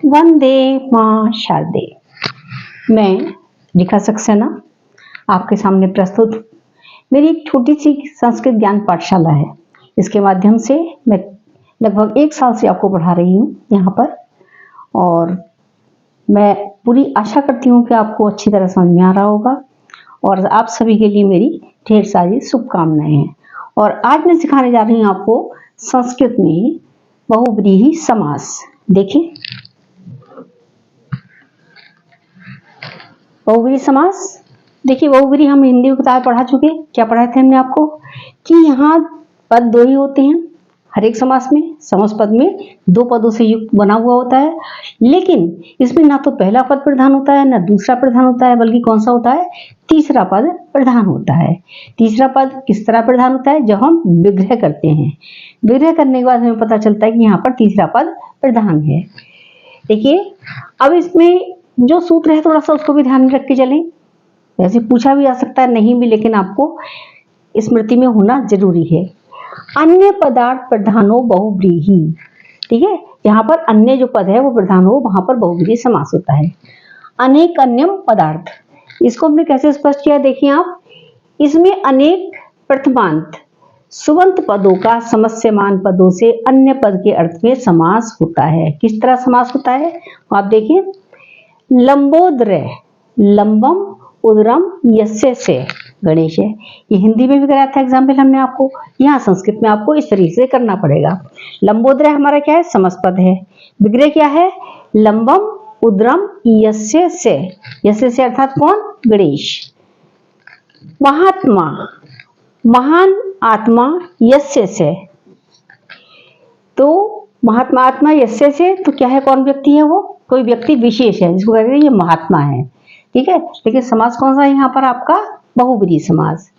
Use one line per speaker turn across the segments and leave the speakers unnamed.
वंदे मां शारदे। मैं रेखा सक्सेना आपके सामने प्रस्तुत हूँ। मेरी एक छोटी सी संस्कृत ज्ञान पाठशाला है। इसके माध्यम से मैं लगभग 1 साल से आपको पढ़ा रही हूँ यहाँ पर, और मैं पूरी आशा करती हूँ कि आपको अच्छी तरह समझ में आ रहा होगा, और आप सभी के लिए मेरी ढेर सारी शुभकामनाएं हैं। और आज मैं सिखाने जा रही हूँ आपको संस्कृत में बहुव्रीहि समास। देखिए, बहुव्रीहि समास। देखिए, बहुव्रीहि हम हिंदी में किताब पढ़ा चुके। क्या पढ़ाए थे हमने आपको कि यहाँ पद 2 ही होते हैं हर एक समास में। समास पद में 2 पदों से युक्त बना हुआ होता है, लेकिन इसमें ना तो पहला पद प्रधान होता है ना दूसरा प्रधान होता है, बल्कि कौन सा होता है, तीसरा पद प्रधान होता है। तीसरा पद किस तरह प्रधान होता है, जब हम विग्रह करते हैं। विग्रह करने के बाद हमें पता चलता है कि यहाँ पर तीसरा पद प्रधान है। देखिए, अब इसमें जो सूत्र है थोड़ा सा उसको भी ध्यान में रख के चलें। वैसे पूछा भी आ सकता है, नहीं भी, लेकिन आपको स्मृति में होना जरूरी है। अन्य पदार्थ प्रधानो बहुव्रीहि। ठीक है, यहाँ पर अन्य जो पद है वो प्रधान हो, वहां पर बहुव्रीहि समास होता है। अनेक अन्यम पदार्थ, इसको हमने कैसे स्पष्ट किया, देखिए आप, इसमें अनेक प्रथमांत सुबंत पदों का समस्यमान पदों से अन्य पद के अर्थ में समास होता है। किस तरह समास होता है आप देखिए। लंबोदरय, लंबम उदरम यस्य से गणेश है। ये हिंदी में भी कराया था एग्जाम्पल हमने आपको, यहाँ संस्कृत में आपको इस तरीके से करना पड़ेगा। लंबोदरय हमारा क्या है, समस्पद है। विग्रह क्या है, लंबम उदरम यस्य से। यस्य से अर्थात कौन, गणेश। महात्मा, महान आत्मा यस्य से। तो महात्मा आत्मा यस्य से, तो क्या है, कौन व्यक्ति है, वो कोई व्यक्ति विशेष है जिसको कहते हैं ये महात्मा है। ठीक है, लेकिन समास कौन सा है यहाँ पर आपका, बहुव्रीहि समास।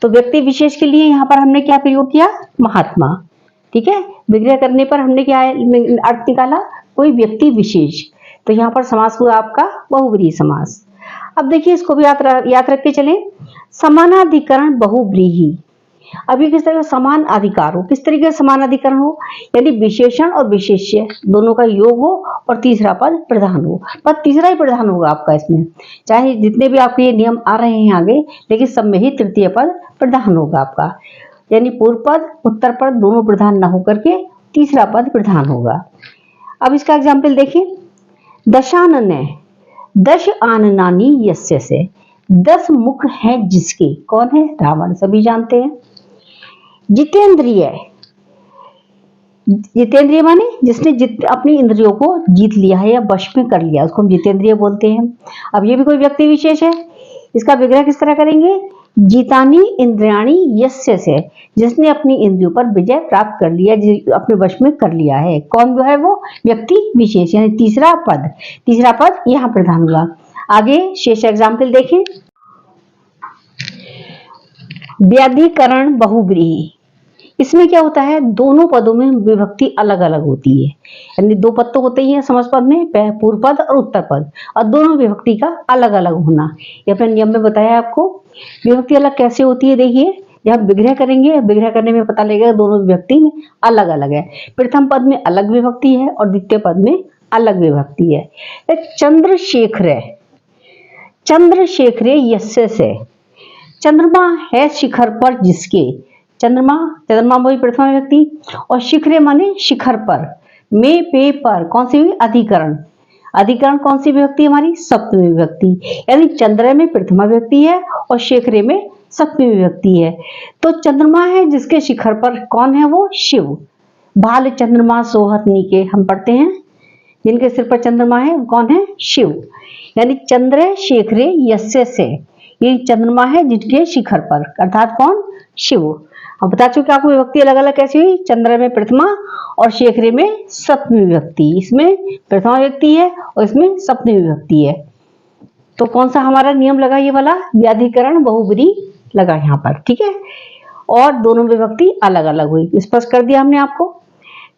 तो व्यक्ति विशेष के लिए यहाँ पर हमने क्या प्रयोग किया, महात्मा। ठीक है, विग्रह करने पर हमने क्या अर्थ निकाला, कोई व्यक्ति विशेष। तो यहाँ पर समास हुआ आपका बहुव्रीहि समास। अब देखिए, इसको भी याद रख के चले। समानाधिकरण बहुव्रीहि। अभी किस तरह समान अधिकार हो, किस तरीके से समान अधिकरण हो, यानी विशेषण और विशेष्य दोनों का योग हो और तीसरा पद प्रधान हो। पद तीसरा ही प्रधान होगा आपका इसमें, चाहे जितने भी आपके ये नियम आ रहे हैं आगे, लेकिन सब में ही तृतीय पद प्रधान होगा आपका। यानी पूर्व पद उत्तर पद दोनों प्रधान न होकर के तीसरा पद प्रधान होगा। अब इसका एग्जाम्पल देखिए। दशानन, 10 आननानी यस्य से। 10 मुख हैं जिसके, कौन है, रावण, सभी जानते हैं। जितेंद्रिय, जितेंद्रिय माने जिसने अपनी इंद्रियों को जीत लिया है या वश में कर लिया, उसको हम जितेंद्रिय बोलते हैं। अब ये भी कोई व्यक्ति विशेष है। इसका विग्रह किस तरह करेंगे, जीतानी इंद्रियाणी यस्य से, जिसने अपनी इंद्रियों पर विजय प्राप्त कर लिया, अपने वश में कर लिया है। कौन जो है, वो व्यक्ति विशेष, यानी तीसरा पद यहाँ प्रधान हुआ। आगे शेष एग्जाम्पल देखें। व्याधिकरण बहुव्रीहि। इसमें क्या होता है, दोनों पदों में विभक्ति अलग अलग होती है। यानी 2 पद तो होते ही हैं समास पद में, पूर्व पद और उत्तर पद, और दोनों विभक्ति का अलग अलग होना। ये अपने नियम में बताया आपको। विभक्ति अलग कैसे होती है, देखिए, जब विग्रह करेंगे, विग्रह करने में पता लगेगा दोनों विभक्ति में अलग अलग है। प्रथम पद में अलग विभक्ति है और द्वितीय पद में अलग विभक्ति है। चंद्रशेखर, चंद्रशेखरे यस्य से। चंद्रमा है शिखर पर जिसके। चंद्रमा वही प्रथम व्यक्ति, और शिखरे माने शिखर पर, में पे पर, कौन सी हुई, अधिकरण। अधिकरण कौन सी विभक्ति हमारी, सप्तमी विभक्ति। यानी चंद्र में प्रथमा व्यक्ति है और शेखरे में सप्तमी विभक्ति है। तो चंद्रमा है जिसके शिखर पर, कौन है वो, शिव। भाल चंद्रमा सोहत नीके, हम पढ़ते हैं, जिनके सिर पर चंद्रमा है कौन है, शिव। यानी चंद्र शेखरे यस्य से, ये चंद्रमा है जिसके शिखर पर, अर्थात कौन, शिव। हम बता चुके आपको विभक्ति अलग अलग कैसी हुई, चंद्र में प्रथमा और शेखरे में सप्तमी विभक्ति। इसमें प्रथमा व्यक्ति है और इसमें सप्तमी विभक्ति है। तो कौन सा हमारा नियम लगा, ये वाला व्याधिकरण बहुव्रीहि लगा यहाँ पर। ठीक है, और दोनों विभक्ति अलग अलग हुई, स्पष्ट कर दिया हमने आपको।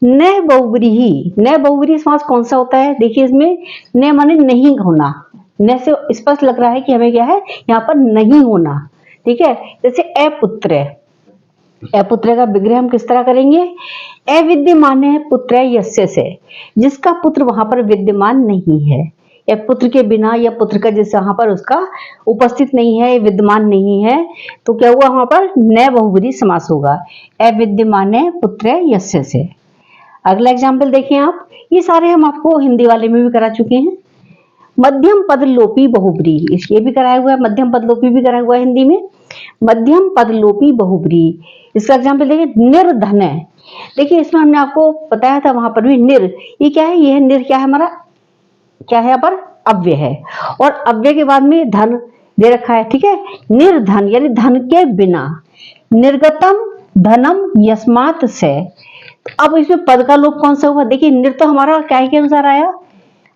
न बहुव्रीहि समास कौन सा होता है, देखिए, इसमें न माने नहीं होना। न से स्पष्ट लग रहा है कि हमें क्या है, यहाँ पर नहीं होना। ठीक है, जैसे अपुत्र, अपुत्र का विग्रह हम किस तरह करेंगे? अविद्यमान है पुत्र यस्य से, जिसका पुत्र वहां पर विद्यमान नहीं है, या पुत्र के बिना या पुत्र का जिस वहां पर उसका उपस्थित नहीं है, विद्यमान नहीं है, तो क्या हुआ वहां पर? न बहुब्रीहि समास होगा। अविद्यमान है पुत्र यस्य से। अगला एग्जाम्पल देखिए आप, ये सारे हम आपको हिंदी वाले में भी करा चुके हैं। मध्यम पद लोपी बहुब्रीहि, ये भी कराया हुआ है, मध्यम पद लोपी भी कराया हुआ है हिंदी में। मध्यम पद लोपी बहुब्रीहि, इसका एग्जाम्पल देखिए निर्धन है। देखिए इसमें हमने आपको बताया था वहां पर भी निर, ये क्या है? ये है निर, क्या है हमारा? क्या है यहाँ पर? अव्यय है, और अव्यय के बाद में धन दे रखा है, ठीक है। निर्धन यानी धन के बिना। निर्गतम धनम यस्मात् से, अब इसमें पद का लोप कौन सा हुआ? देखिए निर तो हमारा क्या के अनुसार आया?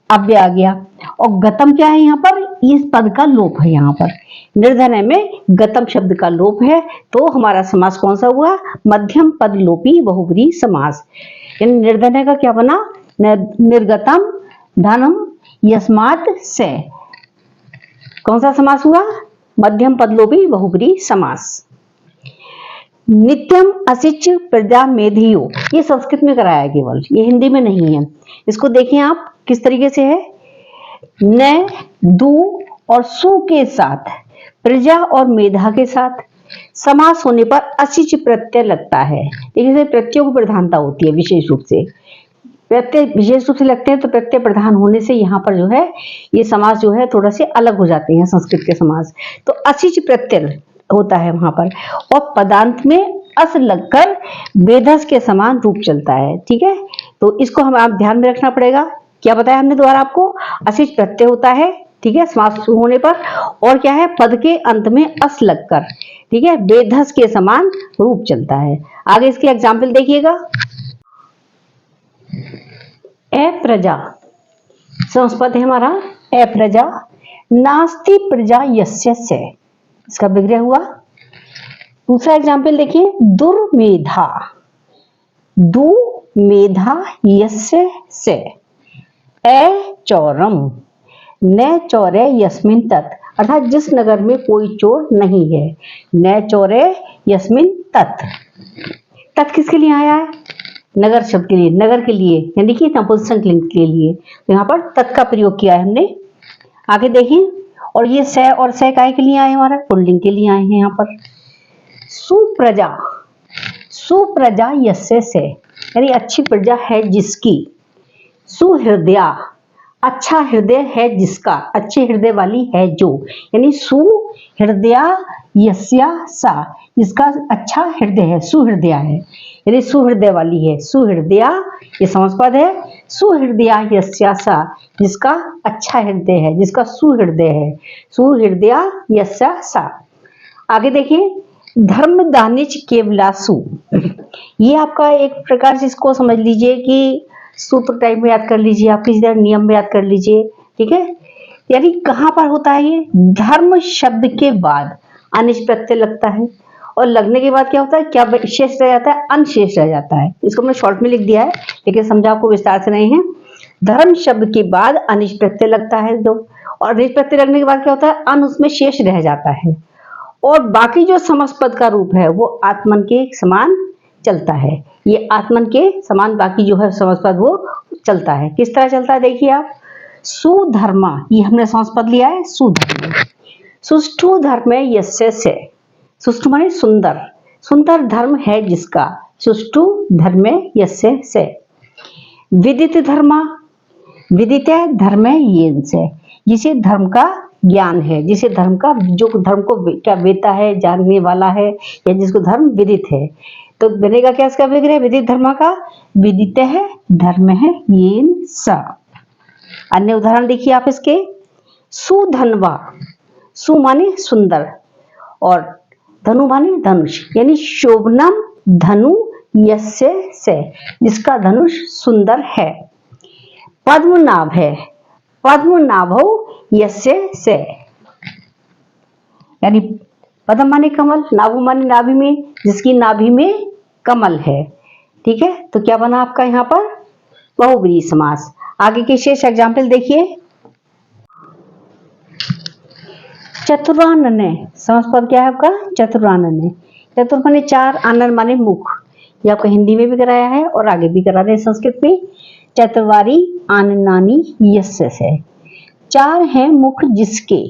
अव्यय आ गया, और गतम क्या है यहाँ पर? इस पद का लोप है यहाँ पर। निर्धन में गतम शब्द का लोप है, तो हमारा समास कौन सा हुआ? मध्यम पद लोपी बहुब्रीहि समास। यानी निर्धन का क्या बना? निर्गतम धनम यस्मात् से, कौन सा समास हुआ? मध्यम पद लोपी बहुब्रीहि समास। नित्यम असिच प्रजा मेधियो, ये संस्कृत में कराया है केवल, ये हिंदी में नहीं है। इसको देखिए आप किस तरीके से है। न, दु और सु के साथ, प्रजा और मेधा के साथ समास होने पर असिच प्रत्यय लगता है। देखिए प्रत्ययों की प्रधानता होती है विशेष रूप से, प्रत्यय विशेष रूप से लगते हैं, तो प्रत्यय प्रधान होने से यहाँ पर जो है ये समास जो है थोड़ा से अलग हो जाते हैं संस्कृत के समास। तो असिच प्रत्यय होता है वहां पर, और पदांत में अस लगकर वेधस के समान रूप चलता है, ठीक है। तो इसको हम आप ध्यान में रखना पड़ेगा। क्या बताया हमने दोबारा आपको? असिच प्रत्यय होता है, ठीक है, समास शुरू होने पर, और क्या है? पद के अंत में अस लगकर, ठीक है, वेधस के समान रूप चलता है। आगे इसके एग्जाम्पल देखिएगा। अप्रजा संस्पद है हमारा, अप्रजा। नास्ति प्रजा यस्य से, इसका विग्रह हुआ। दूसरा एग्जाम्पल देखिए, दुर्मेधा। दुमेधा यस्य से। अचौरम, न चौरे यस्मिन तत्, अर्थात जिस नगर में कोई चोर नहीं है। न चौरे यस्मिन तत्, तत् किसके लिए आया है? नगर शब्द के लिए, नगर के लिए, यानी कि नपुंसक लिंग के लिए, तो यहाँ पर तत् का प्रयोग किया है हमने। आगे देखिए, और ये से और से काय के लिए आए? हमारा पुल्लिंग के लिए आए हैं यहाँ पर। सुप्रजा, सुप्रजा यस्य से, यानी अच्छी प्रजा है जिसकी। सुहृदया, अच्छा हृदय है जिसका, अच्छे हृदय वाली है जो, यानी सुहृदया यस्या सा, जिसका अच्छा हृदय है, सुहृदया है, यानी सुहृदय वाली है। सुहृदया ये समासपद है। सुहृदया यस्या सा, जिसका अच्छा हृदय है, जिसका सुहृदय है। सुहृदया यस्या सा। आगे देखिए, धर्म दानिच केवलासु, ये आपका एक प्रकार से इसको समझ लीजिए कि सूत्र टाइप में याद कर लीजिए, आप किसी तरह नियम में याद कर लीजिए, ठीक है। यानी कहां पर होता है ये? धर्म शब्द के बाद अनिश प्रत्यय लगता है, और लगने के बाद क्या होता है? क्या शेष रह जाता है? अनशेष रह जाता है। इसको मैं शॉर्ट में लिख दिया है, लेकिन समझा आपको विस्तार से नहीं है। धर्म शब्द के बाद अनिश प्रत्यय लगता है दो, और अनिश प्रत्यय लगने के बाद क्या होता है? अन उसमें शेष रह जाता है, और बाकी जो समासपद का रूप है वो आत्मन के समान चलता है। ये आत्मन के समान बाकी जो है समासपद वो चलता है। किस तरह चलता है देखिए आप। सुधर्मा, ये हमने समासपद लिया है सुधर्म। सुष्ठु धर्म यस्य से, सुष्ठु माने सुंदर, सुंदर धर्म है जिसका। सुष्ठु धर्म यस्य से। विदित धर्मा, विदित धर्म येन से, जिसे धर्म का ज्ञान है, जिसे धर्म का, जो धर्म को क्या वेता है, जानने वाला है, या जिसको धर्म विदित है। तो बनेगा क्या इसका विग्रह? विदित धर्म का, विदित है धर्म है येन स। अन्य उदाहरण देखिए आप इसके। सुधनवा, सु माने सुंदर, और धनु माने धनुष, यानी शोभनम धनु यस्य से, जिसका धनुष सुंदर है। पद्मनाभ है, पद्मनाभो यस्य से, यानी पद्म माने कमल, नाभु माने नाभि में, जिसकी नाभि में कमल है, ठीक है। तो क्या बना आपका यहाँ पर? बहुब्रीहि समास। आगे के शेष एग्जाम्पल देखिए। चतुरानने, समासपद क्या है आपका? चतुरानने। चतुर माने चार, आनन माने मुख। ये आपको हिंदी में भी कराया है और आगे भी करा रहे हैं संस्कृत में। चतुर्वारी आननानी यस्य से, चार हैं मुख जिसके,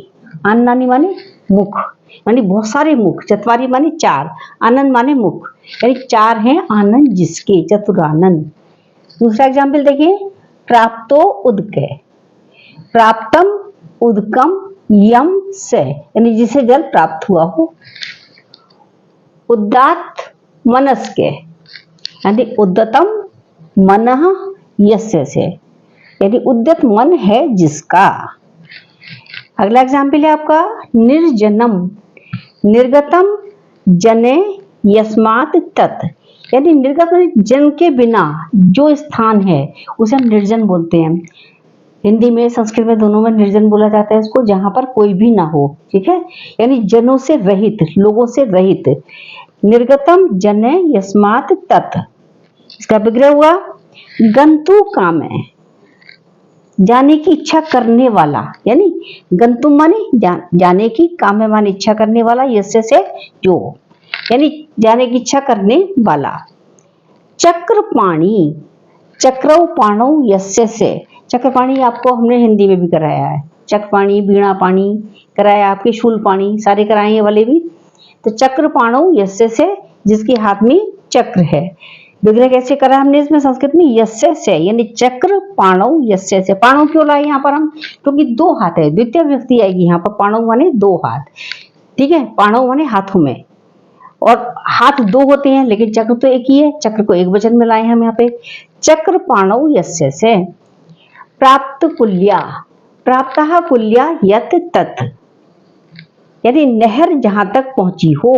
आननानी माने मुख, यानी बहुत सारे मुख। चतवारी माने चार, आनंद माने मुख, यानी चार हैं आनंद जिसके, चतुरानन। दूसरा एग्जाम्पल देखिए, प्राप्तो उदके, प्राप्तम उदकम यम से, यानी जिसे जल प्राप्त हुआ हो। उदात्त मनस्के, यानी उद्दतम मनः यस्य से, यानी उद्यत मन है जिसका। अगला एग्जाम्पल है आपका निर्जनम, निर्गतम जने यस्मात् तत्, यानी निर्गत जन के बिना जो स्थान है उसे हम निर्जन बोलते हैं। हिंदी में संस्कृत में दोनों में निर्जन बोला जाता है इसको, जहां पर कोई भी ना हो, ठीक है, यानी जनों से रहित, लोगों से रहित। निर्गतम जने यस्मात् तत्, इसका विग्रह हुआ गंतु कामे, जाने की इच्छा करने वाला, यानी गंतुम माने जाने की, कामे माने इच्छा करने वाला, यस्य से जो, यानी जाने की इच्छा करने वाला। चक्रपाणी, चक्रौ पाणौ यस्य से, चक्रपाणी आपको हमने हिंदी में भी कराया है। चक्रपाणी, बीणा पाणी कराया, आपके शूल पाणी सारे कराए ये वाले भी। तो चक्रपाणौ यस्य से, जिसके हाथ में चक्र है। विग्रह कैसे करा हमने इसमें संस्कृत में, यस्य से, यानी चक्र पाणौ यस्य से। पाणौ क्यों लाए यहाँ पर हम, क्योंकि दो हाथ है, द्वितीय व्यक्ति आएगी यहाँ पर। पाणौ माने दो हाथ, ठीक है, पाणौ माने हाथों में, और हाथ दो होते हैं लेकिन चक्र तो एक ही है, चक्र को एक वचन में लाए हम यहाँ पे। चक्र पाणौ यस्य से। प्राप्त कुल्या, प्राप्तः कुल्या यत तत्, यानी नहर जहां तक पहुंची हो,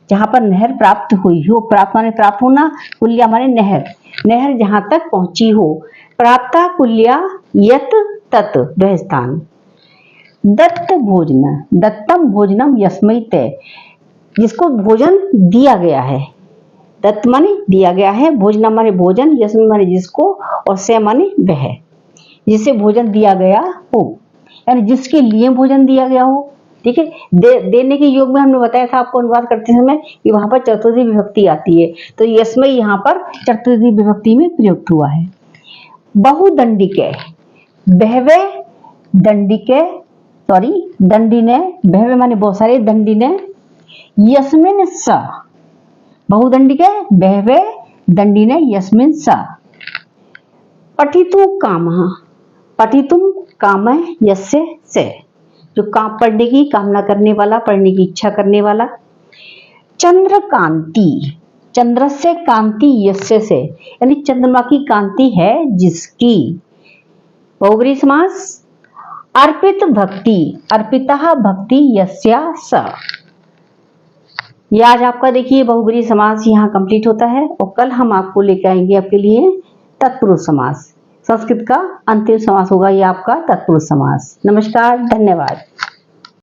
जहां पर नहर प्राप्त हुई हो। प्राप्त माने प्राप्त होना, कुल्या माने नहर, नहर जहां तक पहुंची हो। प्राप्ता कुल्या यत तत्, वह स्थान। दत्त भोजन, दत्तम भोजनम यस्मै ते, जिसको भोजन दिया गया है। दत्त माने दिया गया है, भोजनम माने भोजन, यस्मै माने जिसको, और से माने वह, जिसे भोजन दिया गया हो, यानी जिसके लिए भोजन दिया गया हो, ठीक है। देने के योग में हमने बताया था आपको अनुवाद करते समय कि वहां पर चतुर्थी विभक्ति आती है, तो यस्मै यहाँ पर चतुर्थी विभक्ति में प्रयुक्त हुआ है। बहुदंडिके, बहवे दंडिके, सॉरी दंडिने, बहवे माने बहुत सारे, दंडिने यस्मिन स, बहुदंडिके बहवे दंडिने यस्मिन स। पठितु कामः, पठितुम कामः यस्य से, जो काम पढ़ने की कामना करने वाला, पढ़ने की इच्छा करने वाला। चंद्रकांति, चंद्र से कांति यस्य से, यानी चंद्रमा की कांति है जिसकी। बहुब्रीहि समास। अर्पित भक्ति, अर्पितः भक्ति यस्या स। ये आज आपका देखिए बहुब्रीहि समास यहाँ कंप्लीट होता है, और कल हम आपको लेकर आएंगे आपके लिए तत्पुरुष समास। संस्कृत का अंतिम समास होगा ये आपका तत्पुरुष समास। नमस्कार, धन्यवाद।